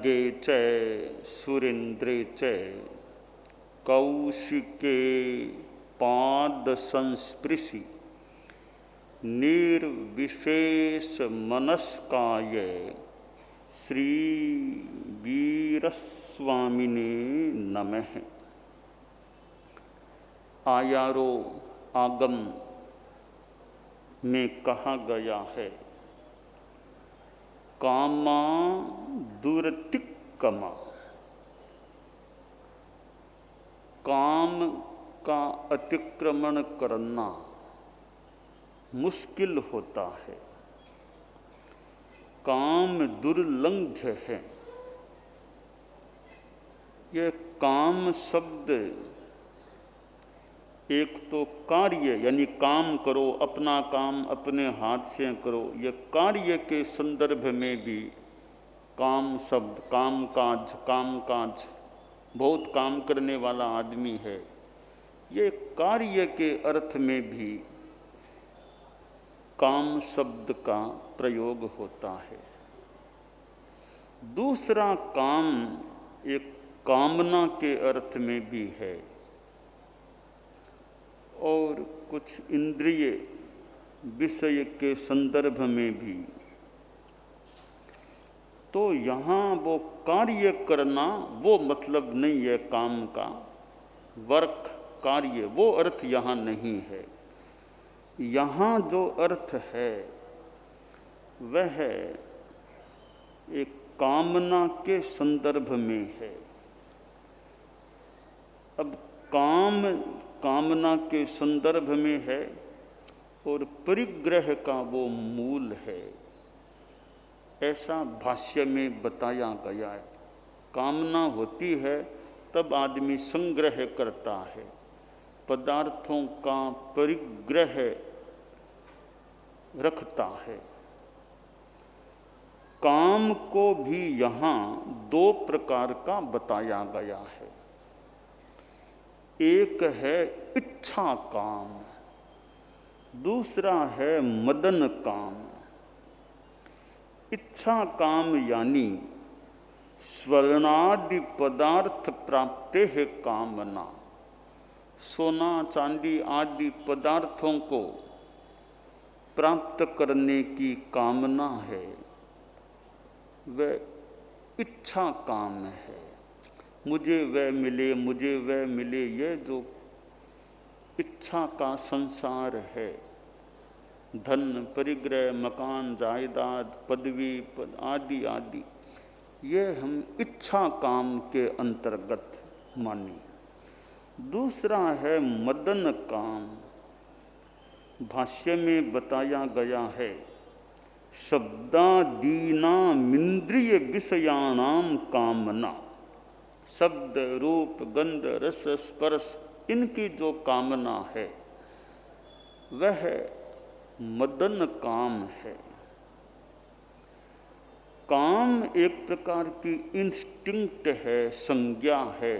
खड्गे च सुरेन्द्रे च कौशिके पाद संस्पृशि निर्विशेष मनस्काय श्री वीरस्वामिने नमः। आयारो आगम में कहा गया है, कामा दुरतिक्कमा, काम का अतिक्रमण करना मुश्किल होता है, काम दुर्लंघ्य है। यह काम शब्द एक तो कार्य यानी काम करो, अपना काम अपने हाथ से करो, यह कार्य के संदर्भ में भी काम शब्द, काम काज, बहुत काम करने वाला आदमी है, ये कार्य के अर्थ में भी काम शब्द का प्रयोग होता है। दूसरा काम एक कामना के अर्थ में भी है और कुछ इंद्रिय विषय के संदर्भ में भी। तो यहाँ वो कार्य करना वो मतलब नहीं है, काम का वर्क कार्य वो अर्थ यहाँ नहीं है। यहाँ जो अर्थ है वह एक कामना के संदर्भ में है। अब कामना के संदर्भ में है और परिग्रह का वो मूल है, ऐसा भाष्य में बताया गया है। कामना होती है तब आदमी संग्रह करता है, पदार्थों का परिग्रह रखता है। काम को भी यहाँ दो प्रकार का बताया गया है। एक है इच्छा काम, दूसरा है मदन काम। इच्छा काम यानी स्वर्णादि पदार्थ प्राप्ते है कामना, सोना चांदी आदि पदार्थों को प्राप्त करने की कामना है, वह इच्छा काम है। मुझे वह मिले, ये जो इच्छा का संसार है, धन परिग्रह मकान जायदाद पदवी आदि आदि, ये हम इच्छा काम के अंतर्गत मानिए। दूसरा है मदन काम। भाष्य में बताया गया है, शब्दादीनाम इंद्रिय विषयाणाम कामना, शब्द रूप गंध रस स्पर्श इनकी जो कामना है वह मदन काम है। काम एक प्रकार की इंस्टिंक्ट है, संज्ञा है,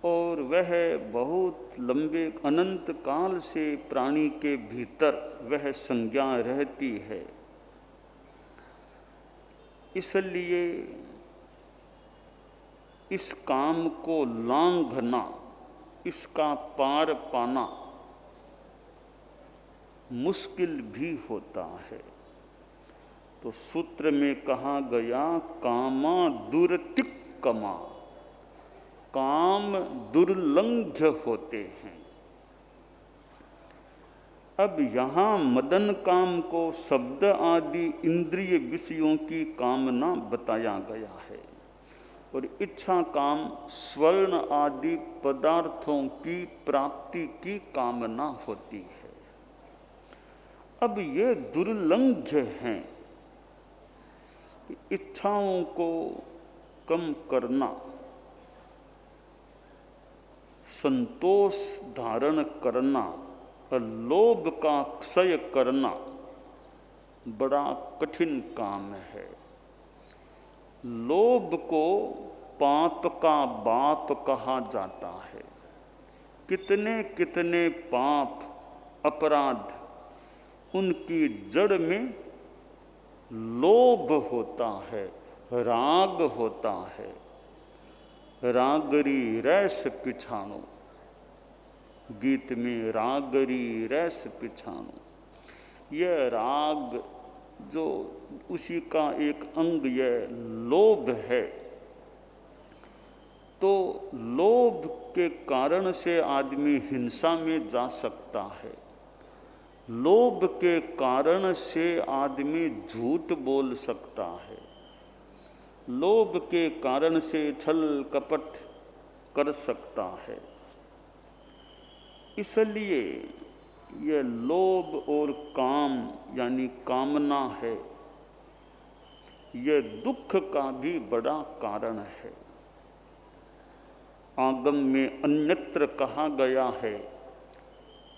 और वह बहुत लंबे अनंत काल से प्राणी के भीतर वह संज्ञा रहती है। इसलिए इस काम को लांघना, इसका पार पाना मुश्किल भी होता है। तो सूत्र में कहा गया, कामा दुरतिक्कमा, काम दुर्लंघ्य होते हैं। अब यहाँ मदन काम को शब्द आदि इंद्रिय विषयों की कामना बताया गया है और इच्छा काम स्वर्ण आदि पदार्थों की प्राप्ति की कामना होती है। अब ये दुर्लंघ्य हैं। इच्छाओं को कम करना, संतोष धारण करना और लोभ का क्षय करना बड़ा कठिन काम है। लोभ को पाप का बाप कहा जाता है। कितने कितने पाप अपराध उनकी जड़ में लोभ होता है, राग होता है। रागरी रैस पिछाणो, गीत में रागरी रैस पिछाणो, यह राग जो उसी का एक अंग यह लोभ है। तो लोभ के कारण से आदमी हिंसा में जा सकता है, लोभ के कारण से आदमी झूठ बोल सकता है, लोभ के कारण से छल कपट कर सकता है। इसलिए यह लोभ और काम यानी कामना है, यह दुख का भी बड़ा कारण है। आगम में अन्यत्र कहा गया है,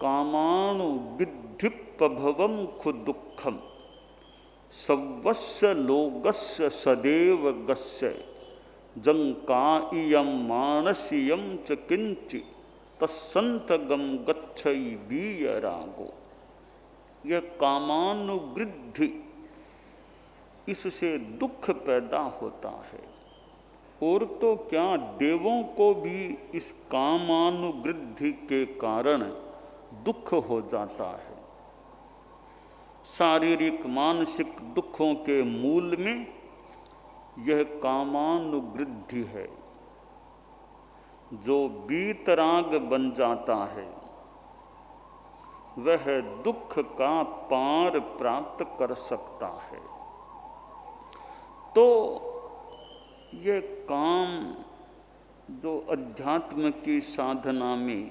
कामानु विद्धिप्रभवम खु दुखम सवस्य लोगस्य सदैव गस्य जंकाइयम मानसियम च किंचि तत्संतगम गच्छई वीयरागो। यह कामानुवृद्धि, इससे दुख पैदा होता है। और तो क्या, देवों को भी इस कामानुवृद्धि के कारण दुख हो जाता है। शारीरिक मानसिक दुखों के मूल में यह कामानुवृद्धि है। जो वीतराग बन जाता है वह दुख का पार प्राप्त कर सकता है। तो ये काम जो अध्यात्म की साधना में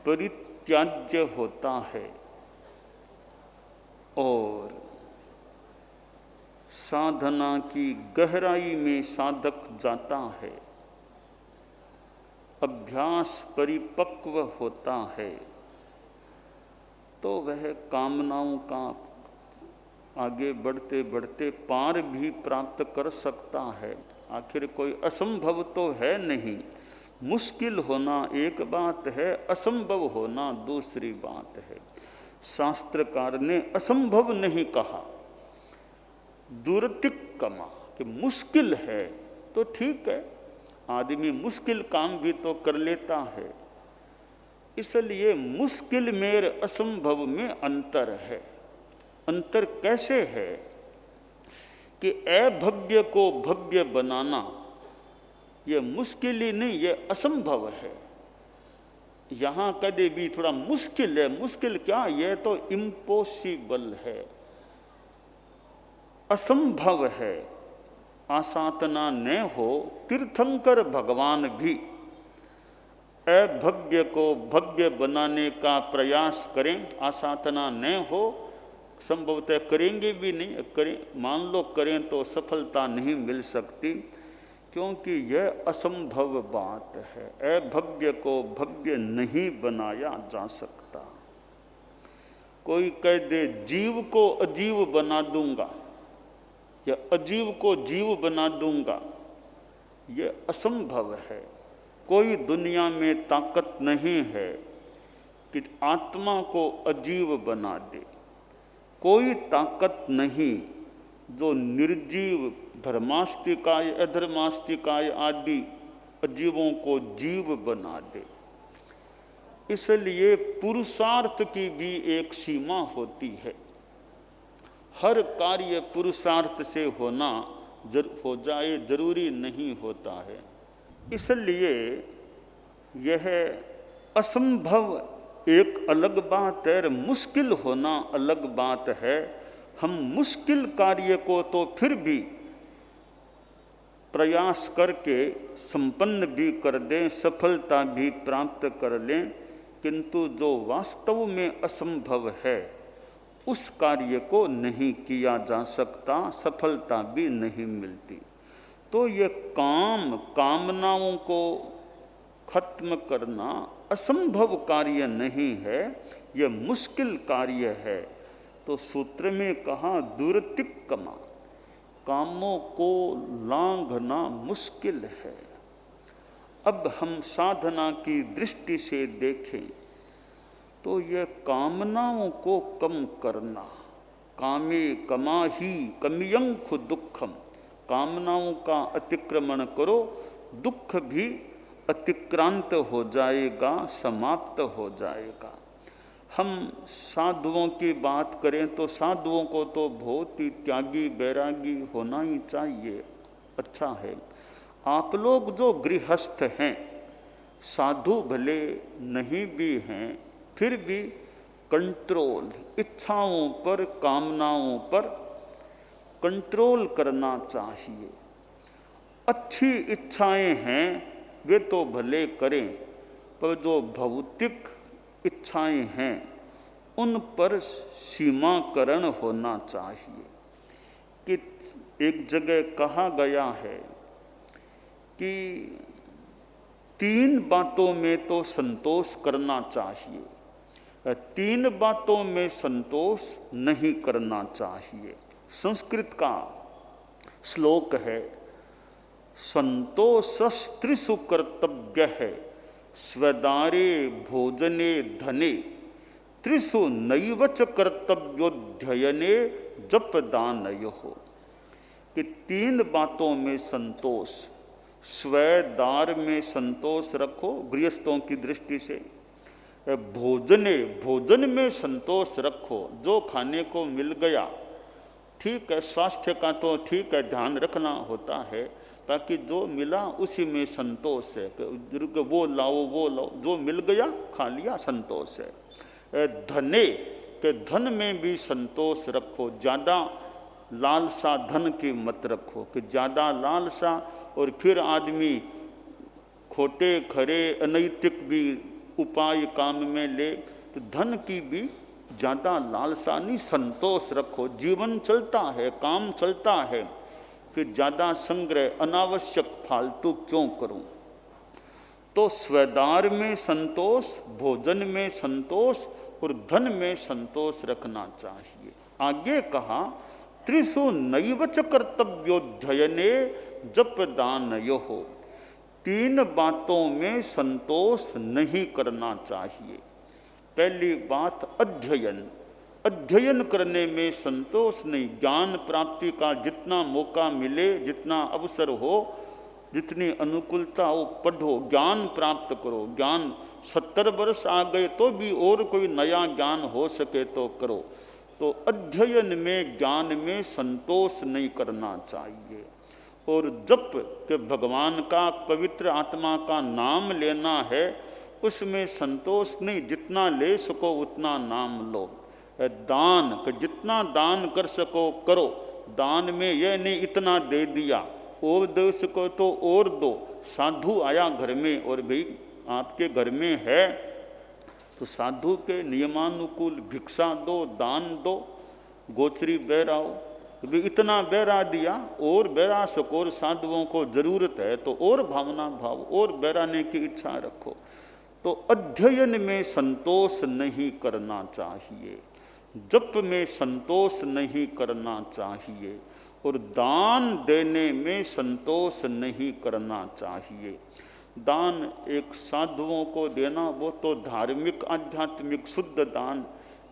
परित्याज्य होता है और साधना की गहराई में साधक जाता है, अभ्यास परिपक्व होता है, तो वह कामनाओं का आगे बढ़ते बढ़ते पार भी प्राप्त कर सकता है। आखिर कोई असंभव तो है नहीं। मुश्किल होना एक बात है, असंभव होना दूसरी बात है। शास्त्रकार ने असंभव नहीं कहा, दुर्तिक्कमा कि मुश्किल है तो ठीक है, आदमी मुश्किल काम भी तो कर लेता है। इसलिए मुश्किल में असंभव में अंतर है। अंतर कैसे है कि अभव्य को भव्य बनाना यह मुश्किल ही नहीं, यह असंभव है। यहाँ कभी भी थोड़ा मुश्किल है, मुश्किल क्या, यह तो इम्पॉसिबल है, असंभव है। आसाधना न हो तीर्थंकर भगवान भी अभव्य को भव्य बनाने का प्रयास करें, आसाधना न हो, संभवतः करेंगे भी नहीं, करें मान लो करें तो सफलता नहीं मिल सकती, क्योंकि यह असंभव बात है। अभव्य को भव्य नहीं बनाया जा सकता। कोई कह दे जीव को अजीव बना दूंगा या अजीव को जीव बना दूंगा, यह असंभव है। कोई दुनिया में ताकत नहीं है कि आत्मा को अजीव बना दे। कोई ताकत नहीं जो निर्जीव धर्मास्तिकाय अधर्मास्तिकाय आदि अजीवों को जीव बना दे। इसलिए पुरुषार्थ की भी एक सीमा होती है। हर कार्य पुरुषार्थ से होना हो जाए जरूरी नहीं होता है। इसलिए यह असंभव एक अलग बात है, मुश्किल होना अलग बात है। हम मुश्किल कार्य को तो फिर भी प्रयास करके संपन्न भी कर दें, सफलता भी प्राप्त कर लें, किंतु जो वास्तव में असंभव है उस कार्य को नहीं किया जा सकता, सफलता भी नहीं मिलती। तो ये कामनाओं को खत्म करना असंभव कार्य नहीं है, यह मुश्किल कार्य है। तो सूत्र में कहा दुर्तिक्कमा, कामों को लांघना मुश्किल है। अब हम साधना की दृष्टि से देखें तो यह कामनाओं को कम करना, कामे कमा ही कमियंख दुखम, कामनाओं का अतिक्रमण करो, दुख भी अतिक्रांत हो जाएगा, समाप्त हो जाएगा। हम साधुओं की बात करें तो साधुओं को तो बहुत ही त्यागी बैरागी होना ही चाहिए, अच्छा है। आप लोग जो गृहस्थ हैं, साधु भले नहीं भी हैं, फिर भी कंट्रोल, इच्छाओं पर, कामनाओं पर कंट्रोल करना चाहिए। अच्छी इच्छाएं हैं वे तो भले करें, पर जो भौतिक इच्छाएं हैं उन पर सीमाकरण होना चाहिए। कि एक जगह कहा गया है कि 3 बातों में तो संतोष करना चाहिए, 3 बातों में संतोष नहीं करना चाहिए। संस्कृत का श्लोक है, संतोषस्त्रिषु कर्तव्य है, स्वदारे भोजने धने, त्रिषु नैवच कर्तव्योध्ययने जप दानयोः। कि 3 बातों में संतोष, स्वदार में संतोष रखो गृहस्थों की दृष्टि से, भोजने, भोजन में संतोष रखो, जो खाने को मिल गया ठीक है, स्वास्थ्य का तो ठीक है ध्यान रखना होता है, ताकि जो मिला उसी में संतोष है, वो लाओ, जो मिल गया खा लिया, संतोष है। धने के धन में भी संतोष रखो, ज़्यादा लालसा धन की मत रखो कि ज़्यादा लालसा और फिर आदमी खोटे खरे अनैतिक भी उपाय काम में ले, तो धन की भी ज़्यादा लालसा नहीं, संतोष रखो। जीवन चलता है, काम चलता है, फिर ज़्यादा संग्रह अनावश्यक फालतू क्यों करूं। तो स्वदार में संतोष, भोजन में संतोष और धन में संतोष रखना चाहिए। आगे कहा, त्रिषु नैवच कर्तव्योध्ययने जप दानयोः। 3 बातों में संतोष नहीं करना चाहिए। पहली बात अध्ययन, अध्ययन करने में संतोष नहीं। ज्ञान प्राप्ति का जितना मौका मिले, जितना अवसर हो, जितनी अनुकूलता हो, पढ़ो, ज्ञान प्राप्त करो। ज्ञान 70 वर्ष आ गए तो भी और कोई नया ज्ञान हो सके तो करो। तो अध्ययन में, ज्ञान में संतोष नहीं करना चाहिए। और जप के भगवान का, पवित्र आत्मा का नाम लेना है, उसमें संतोष नहीं, जितना ले सको उतना नाम लो। दान, जितना दान कर सको करो। दान में यह नहीं इतना दे दिया, और दे सको तो और दो। साधु आया घर में और भाई आपके घर में है तो साधु के नियमानुकूल भिक्षा दो, दान दो। गोचरी बहराओ, भी इतना बहरा दिया, और बहरा सको, और साधुओं को जरूरत है तो और भावना भाव और बहराने की इच्छा रखो। तो अध्ययन में संतोष नहीं करना चाहिए, जप में संतोष नहीं करना चाहिए, और दान देने में संतोष नहीं करना चाहिए। दान एक साधुओं को देना वो तो धार्मिक आध्यात्मिक शुद्ध दान,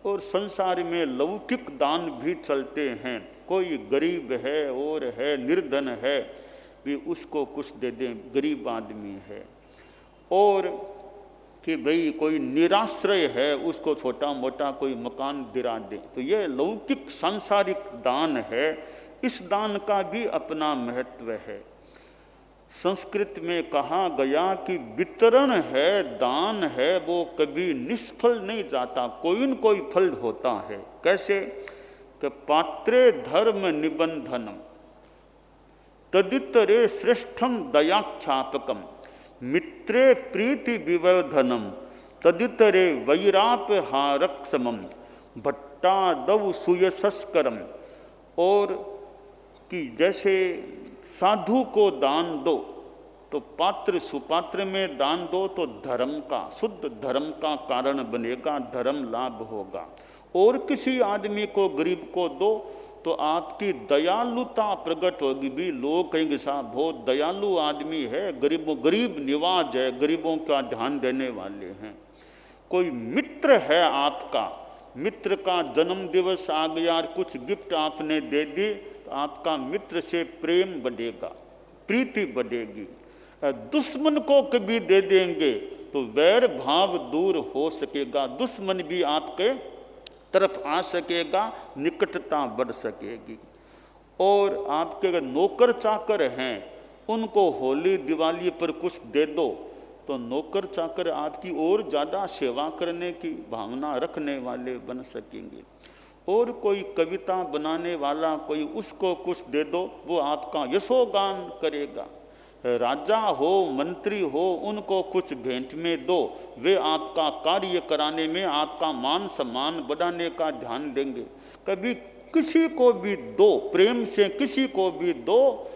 और संसार में लौकिक दान भी चलते हैं। कोई गरीब है और है निर्धन है, भी उसको कुछ दे दें, गरीब आदमी है। और कि भाई कोई निराश्रय है, उसको छोटा मोटा कोई मकान दिला दे, तो ये लौकिक सांसारिक दान है। इस दान का भी अपना महत्व है। संस्कृत में कहा गया कि वितरण है, दान है, वो कभी निष्फल नहीं जाता, कोई न कोई फल होता है। कैसे कि पात्रे धर्म निबंधनम तदितरे श्रेष्ठम दयाख्यापकम, मित्रे प्रीति विवर्धनम तदितरे वैरापहारक्षमम, भट्टादव सुयशस्करम। और कि जैसे साधु को दान दो तो पात्र सुपात्र में दान दो तो धर्म का, शुद्ध धर्म का कारण बनेगा, धर्म लाभ होगा। और किसी आदमी को, गरीब को दो तो आपकी दयालुता प्रकट होगी। भी लोग कहेंगे साहब बहुत दयालु आदमी है, गरीब निवाज है, गरीबों का ध्यान देने वाले हैं। कोई मित्र है आपका मित्र का जन्म दिवस आ गया और कुछ गिफ्ट आपने दे दी तो आपका मित्र से प्रेम बढ़ेगा, प्रीति बढ़ेगी। दुश्मन को कभी दे देंगे तो वैर भाव दूर हो सकेगा, दुश्मन भी आपके तरफ आ सकेगा, निकटता बढ़ सकेगी। और आपके अगर नौकर चाकर हैं उनको होली दिवाली पर कुछ दे दो तो नौकर चाकर आपकी और ज़्यादा सेवा करने की भावना रखने वाले बन सकेंगे। और कोई कविता बनाने वाला कोई उसको कुछ दे दो वो आपका यशोगान करेगा। राजा हो मंत्री हो उनको कुछ भेंट में दो, वे आपका कार्य कराने में आपका मान सम्मान बढ़ाने का ध्यान देंगे। कभी किसी को भी दो, प्रेम से किसी को भी दो,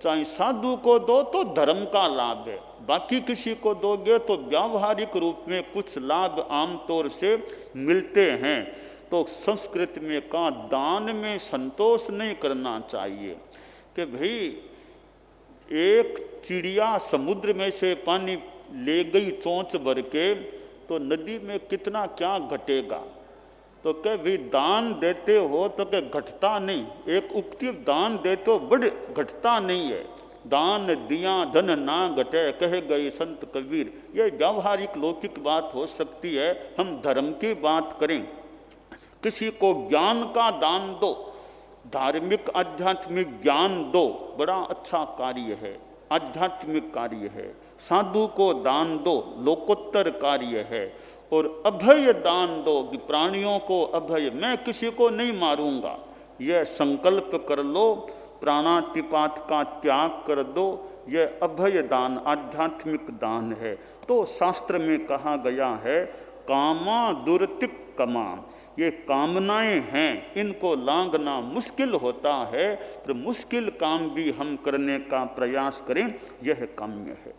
चाहे साधु को दो तो धर्म का लाभ है, बाकी किसी को दोगे तो व्यावहारिक रूप में कुछ लाभ आमतौर से मिलते हैं। तो संस्कृत में कहा दान में संतोष नहीं करना चाहिए कि भाई एक चिड़िया समुद्र में से पानी ले गई चोंच भर के तो नदी में कितना क्या घटेगा, तो क्या भी दान देते हो तो क्या घटता नहीं, एक उक्ति दान देते हो बड़ घटता नहीं है। दान दिया धन ना घटे कहे गए संत कबीर। ये व्यावहारिक लौकिक बात हो सकती है, हम धर्म की बात करें। किसी को ज्ञान का दान दो, धार्मिक आध्यात्मिक ज्ञान दो, बड़ा अच्छा कार्य है, आध्यात्मिक कार्य है। साधु को दान दो, लोकोत्तर कार्य है। और अभय दान दो कि प्राणियों को अभय, मैं किसी को नहीं मारूंगा, यह संकल्प कर लो, प्राणातिपात का त्याग कर दो, यह अभय दान आध्यात्मिक दान है। तो शास्त्र में कहा गया है कामा दुर्तिक कमा, ये कामनाएं हैं, इनको लांघना मुश्किल होता है, तो मुश्किल काम भी हम करने का प्रयास करें, यह काम्य है।